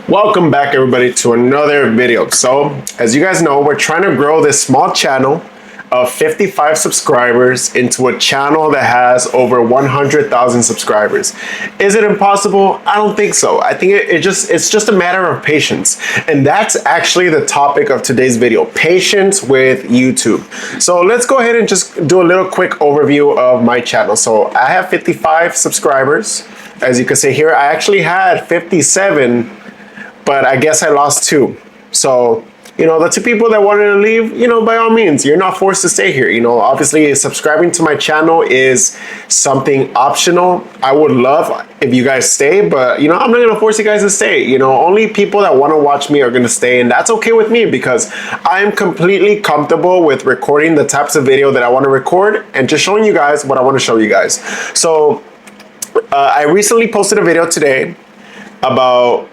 Welcome back everybody to another video. So as you guys know, we're trying to grow this small channel of 55 subscribers into a channel that has over 100,000 subscribers. Is it impossible? I don't think so. I think it's just a matter of patience. And that's actually the topic of today's video, patience with YouTube. So let's go ahead and just do a little quick overview of my channel. So I have 55 subscribers. As you can see here, I actually had 57, but I guess I lost 2. So, the 2 people that wanted to leave, by all means, you're not forced to stay here. Obviously subscribing to my channel is something optional. I would love if you guys stay, but I'm not going to force you guys to stay. Only people that want to watch me are going to stay, and that's okay with me because I'm completely comfortable with recording the types of video that I want to record and just showing you guys what I want to show you guys. So, I recently posted a video today about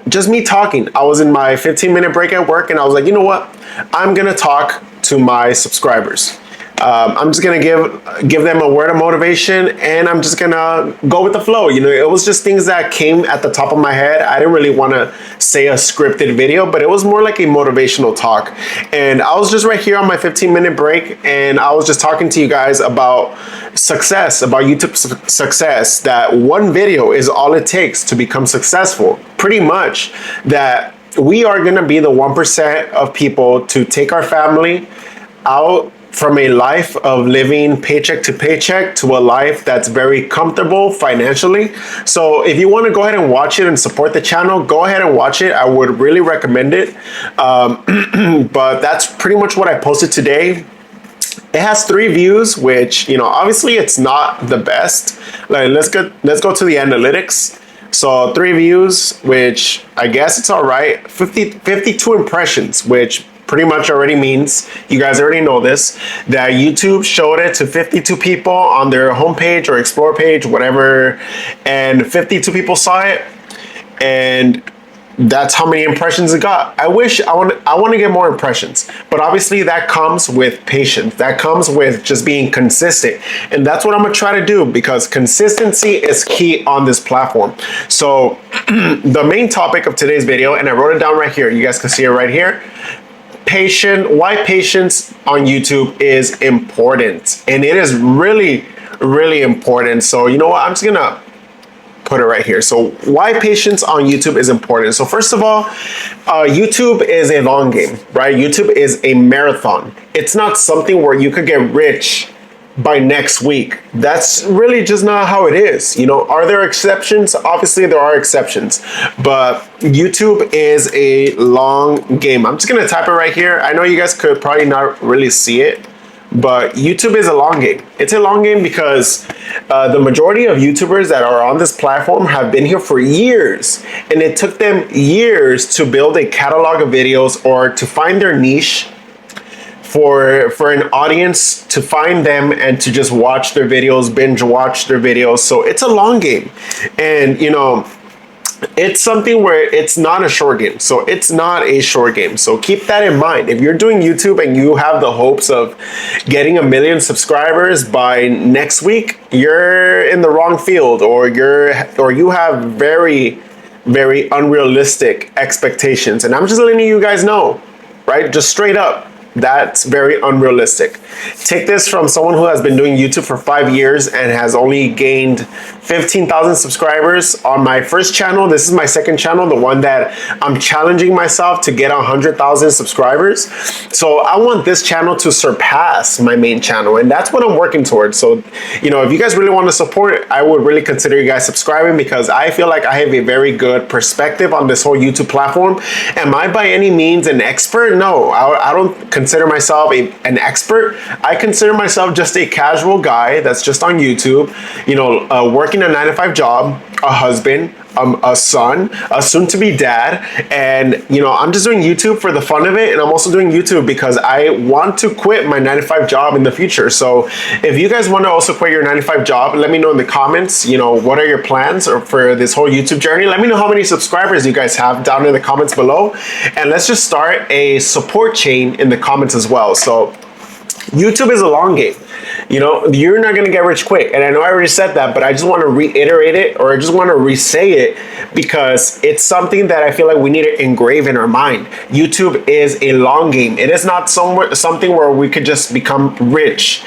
just me talking. I was in my 15-minute break at work and I was like, you know what? I'm gonna talk to my subscribers. I'm just gonna give them a word of motivation, and I'm just gonna go with the flow. It was just things that came at the top of my head. I didn't really want to say a scripted video, but it was more like a motivational talk. And I was just right here on my 15-minute break, and I was just talking to you guys about success, about YouTube success, that one video is all it takes to become successful. Pretty much that we are gonna be the 1% of people to take our family out from a life of living paycheck to paycheck to a life that's very comfortable financially. So if you want to go ahead and watch it and support the channel, go ahead and watch it. I would really recommend it. But that's pretty much what I posted today. It has 3 views, which, obviously it's not the best. Like, let's go to the analytics. So 3 views, which I guess it's all right. 52 impressions, which pretty much already means, you guys already know this, that YouTube showed it to 52 people on their homepage or explore page, whatever, and 52 people saw it, and that's how many impressions it got. I want to get more impressions, but obviously that comes with patience. That comes with just being consistent, and that's what I'm gonna try to do, because consistency is key on this platform. So the main topic of today's video, and I wrote it down right here, you guys can see it right here. Why patience on YouTube is important, and it is really, really important. So you know what, I'm just gonna put it right here. So why patience on YouTube is important. So first of all, YouTube is a long game, right? YouTube is a marathon. It's not something where you could get rich by next week. That's really just not how it is. Are there exceptions? Obviously there are exceptions, but YouTube is a long game. I'm just gonna type it right here. I know you guys could probably not really see it, but YouTube is a long game. It's a long game because the majority of YouTubers that are on this platform have been here for years, and it took them years to build a catalog of videos or to find their niche, for an audience to find them and to just watch their videos, binge watch their videos. So it's a long game, and it's something where it's not a short game. So it's not a short game. So keep that in mind. If you're doing YouTube and you have the hopes of getting 1 million subscribers by next week, you're in the wrong field, or you have very, very unrealistic expectations. And I'm just letting you guys know, right? Just straight up. That's very unrealistic. Take this from someone who has been doing YouTube for 5 years and has only gained 15,000 subscribers on my first channel. This is my second channel, the one that I'm challenging myself to get 100,000 subscribers. So I want this channel to surpass my main channel, and that's what I'm working towards. So, if you guys really want to support it, I would really consider you guys subscribing, because I feel like I have a very good perspective on this whole YouTube platform. Am I by any means an expert? No, I don't consider myself an expert. I consider myself just a casual guy that's just on YouTube, working a 9-to-5 job, a husband, a son, a soon-to-be dad, and I'm just doing YouTube for the fun of it, and I'm also doing YouTube because I want to quit my 9-to-5 job in the future. So if you guys want to also quit your 9-to-5 job, let me know in the comments, what are your plans for this whole YouTube journey. Let me know how many subscribers you guys have down in the comments below, and let's just start a support chain in the comments as well. So YouTube is a long game. You're not going to get rich quick. And I know I already said that, but I just want to reiterate it, or I just want to re-say it, because it's something that I feel like we need to engrave in our mind. YouTube is a long game. It is not something where we could just become rich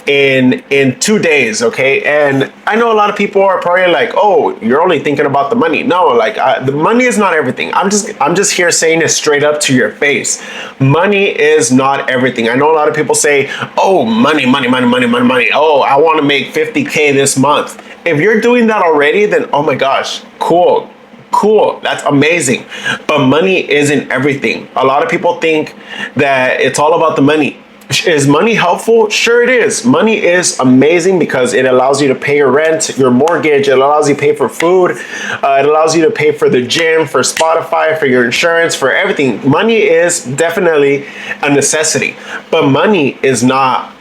in 2 days. Okay, and I know a lot of people are probably like, oh, you're only thinking about the money. No, like the money is not everything. I'm just here saying it straight up to your face. Money is not everything. I know a lot of people say, oh, money, money, money, money, money, money. Oh, I want to make 50K this month. If you're doing that already, then oh my gosh, cool. Cool, that's amazing. But money isn't everything. A lot of people think that it's all about the money. Is money helpful? Sure it is. Money is amazing because it allows you to pay your rent, your mortgage. It allows you to pay for food. It allows you to pay for the gym, for Spotify, for your insurance, for everything. Money is definitely a necessity. But money is not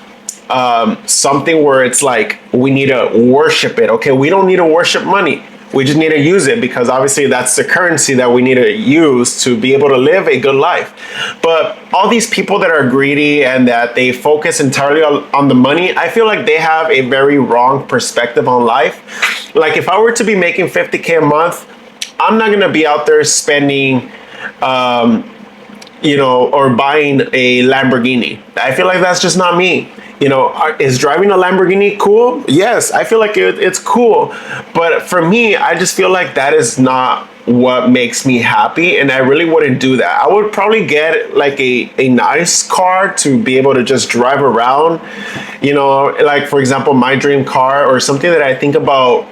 something where it's like we need to worship it. Okay, we don't need to worship money. We just need to use it because obviously that's the currency that we need to use to be able to live a good life. But all these people that are greedy and that they focus entirely on the money, I feel like they have a very wrong perspective on life. Like if I were to be making 50K a month, I'm not going to be out there spending, or buying a Lamborghini. I feel like that's just not me. Is driving a Lamborghini cool? Yes, I feel like it's cool. But for me, I just feel like that is not what makes me happy. And I really wouldn't do that. I would probably get like a nice car to be able to just drive around. Like for example, my dream car or something that I think about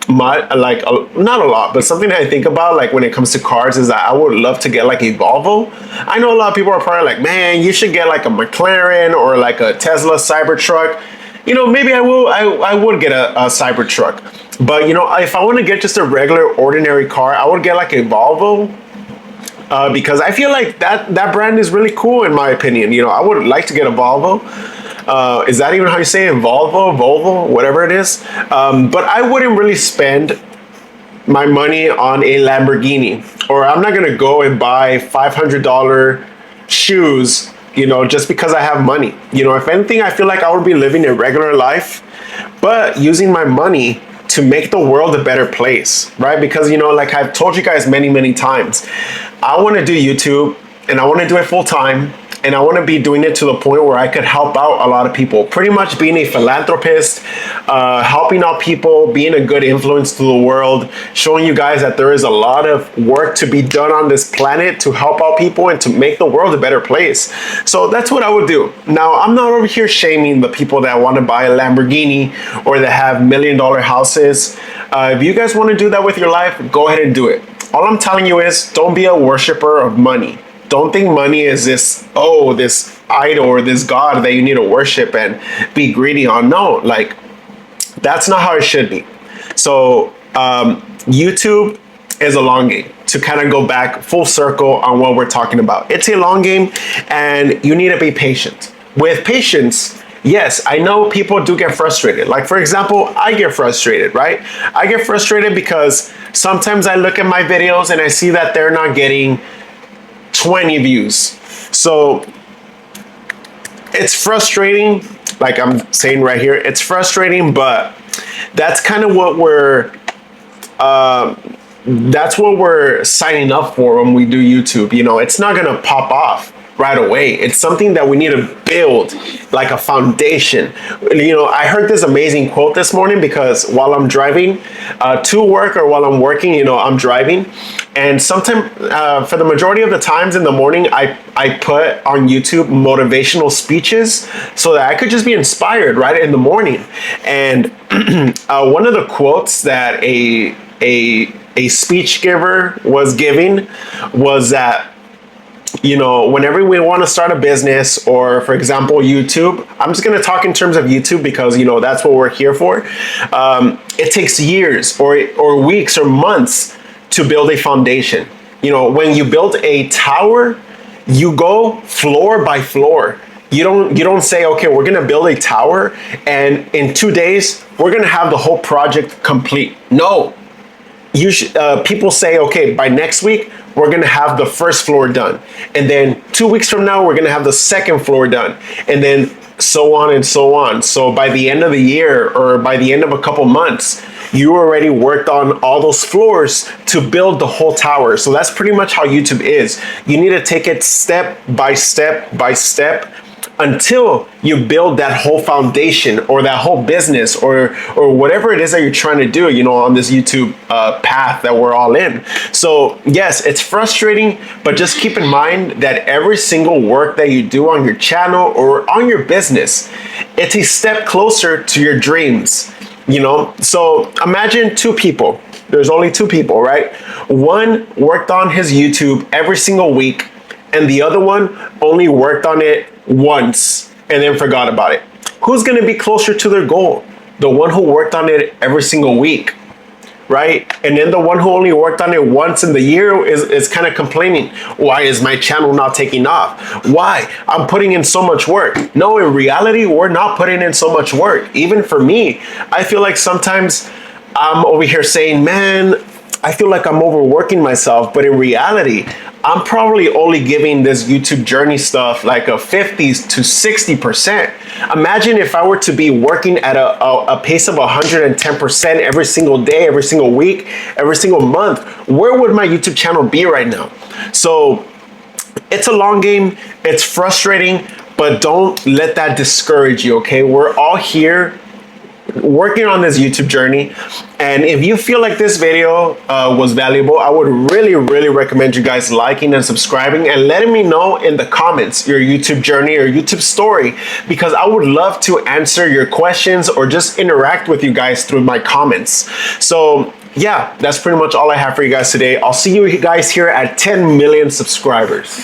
not a lot, but something that I think about like when it comes to cars is that I would love to get like a Volvo. I know a lot of people are probably like, man, you should get like a McLaren or like a Tesla Cybertruck. Maybe I would get a Cybertruck, but if I want to get just a regular ordinary car, I would get like a Volvo. Because I feel like that brand is really cool in my opinion. I would like to get a Volvo. Is that even how you say it? Volvo, whatever it is. But I wouldn't really spend my money on a Lamborghini, or I'm not gonna go and buy $500 shoes, just because I have money. If anything, I feel like I would be living a regular life, but using my money to make the world a better place, right? Because like I've told you guys many, many times, I want to do YouTube and I want to do it full time. And I want to be doing it to the point where I could help out a lot of people. Pretty much being a philanthropist, helping out people, being a good influence to the world, showing you guys that there is a lot of work to be done on this planet to help out people and to make the world a better place. So that's what I would do. Now, I'm not over here shaming the people that want to buy a Lamborghini or that have $1 million houses. If you guys want to do that with your life, go ahead and do it. All I'm telling you is don't be a worshiper of money. Don't think money is this idol or this God that you need to worship and be greedy on. No, like that's not how it should be. So YouTube is a long game. To kind of go back full circle on what we're talking about. It's a long game and you need to be patient. With patience, yes, I know people do get frustrated. Like for example, I get frustrated, right? I get frustrated because sometimes I look at my videos and I see that they're not getting 20 views. So it's frustrating, like I'm saying right here, it's frustrating, but that's kind of what we're signing up for when we do YouTube. It's not gonna pop off right away. It's something that we need to build like a foundation. I heard this amazing quote this morning because while I'm driving to work or while I'm working, I'm driving. And sometimes, for the majority of the times in the morning, I put on YouTube motivational speeches so that I could just be inspired right in the morning. And one of the quotes that a speech giver was giving was that, whenever we want to start a business or, for example, YouTube, I'm just going to talk in terms of YouTube because, that's what we're here for. It takes years or weeks or months to build a foundation. When you build a tower, you go floor by floor. You don't say, okay, we're going to build a tower and in 2 days, we're going to have the whole project complete. No. People say, okay, by next week, we're going to have the first floor done. And then 2 weeks from now, we're going to have the second floor done. And then so on and so on. So by the end of the year or by the end of a couple months, you already worked on all those floors to build the whole tower. So that's pretty much how YouTube is. You need to take it step by step by step until you build that whole foundation or that whole business or whatever it is that you're trying to do, you know, on this YouTube path that we're all in. So yes, it's frustrating, but just keep in mind that every single work that you do on your channel or on your business, it's a step closer to your dreams, you know? So imagine two people. There's only two people, right? One worked on his YouTube every single week, and the other one only worked on it once and then forgot about it. Who's gonna be closer to their goal? The one who worked on it every single week, right? And then the one who only worked on it once in the year is kind of complaining. Why is my channel not taking off? Why? I'm putting in so much work. No, in reality, we're not putting in so much work. Even for me, I feel like sometimes I'm over here saying, man, I feel like I'm overworking myself, but in reality, I'm probably only giving this YouTube journey stuff like a 50 to 60%. Imagine if I were to be working at a pace of 110% every single day, every single week, every single month. Where would my YouTube channel be right now? So it's a long game, it's frustrating, but don't let that discourage you, okay? We're all here working on this YouTube journey, and if you feel like this video was valuable, I would really recommend you guys liking and subscribing and letting me know in the comments your YouTube journey or YouTube story, because I would love to answer your questions or just interact with you guys through my comments. So yeah, that's pretty much all I have for you guys today. I'll see you guys here at 10 million subscribers.